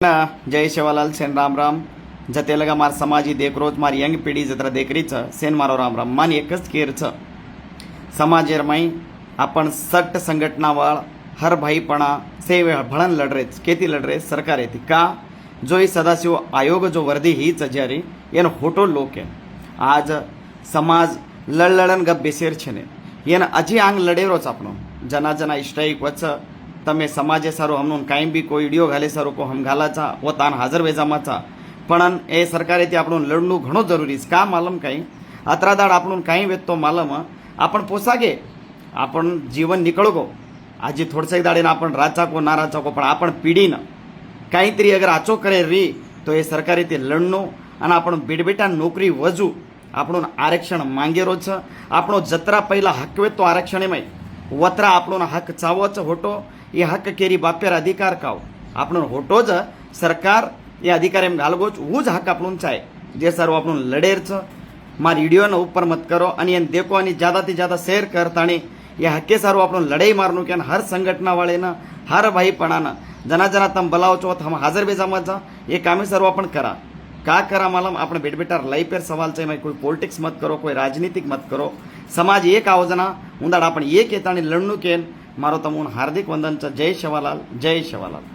जय शिवालाल सेन राम राम जतेलगा मार समाजी देख रोज मार यंग पिढी जत्रा देखरीचं सेन मारो राम राम मान एकच केरचं समाजेरमाई आपण सट्ट संघटनावाळ हर भाईपणा सेवे भळन लढरेच केती लढरे सरकार येते का जो ही सदाशिव आयोग जो वर्दी हीच जारी एन होटो लोक आज समाज लड़लड़न गप बेसेर छे एन अजी आंग लड़ेरोच आपनो जना जना इष्टाईक वच तमे समाजे सारो हमनून कांई बी कोई विडियो घाले सारो को हम घालाचा व तान हाजर वेजामाचा पण ए सरकारे ते आपण लढणं घणो जरुरी का मालम काही अत्रादाड आपण काही वेत तो मालम आपण पोसागे आपण जीवन निकळो गो आजी थोडसा दाडीनं आपण राचा को ना राचा को पण आपण पिढीनं काहीतरी अगर आचो करे री तो हे सरकारे ते लढणं आणि आपण बेडबेटा नोकरी वजू आपण आरक्षण मागेरोच आपण जत्रा पहिला हक्क वेत तो आरक्षणमय वत्रा आपण हक्क चावच होटो ये हक्क केरी बाप्यार अधिकार काव आपण होटो ज सरकार ये अधिकार एम घालगोच वूज हक्क आपण चाहे जे सर्व आपण लढेरच मार व्हिडिओ न ऊपर मत करो आणि एन देखो आणि ज्यादा ते ज्यादा शेअर करतानी ये हक्के सर्व आपण लढाई मारनो के हर संघटना वाले न हर भाईपणानं जना जना तम बलाव चो हम हाजर बेजामाचा ये कामे सर्व आपण करा का करा मालम आपण बेटबेटार लाइफ पर सवाल चाहिए कोई पॉलिटिक्स मत करो कोई राजनीतिक मत करो समाज एक आवजना उंदाड आपण एक येतानी लढणू केन मारो तमून हार्दिक वंदन जय शिवालाल जय शिवालाल।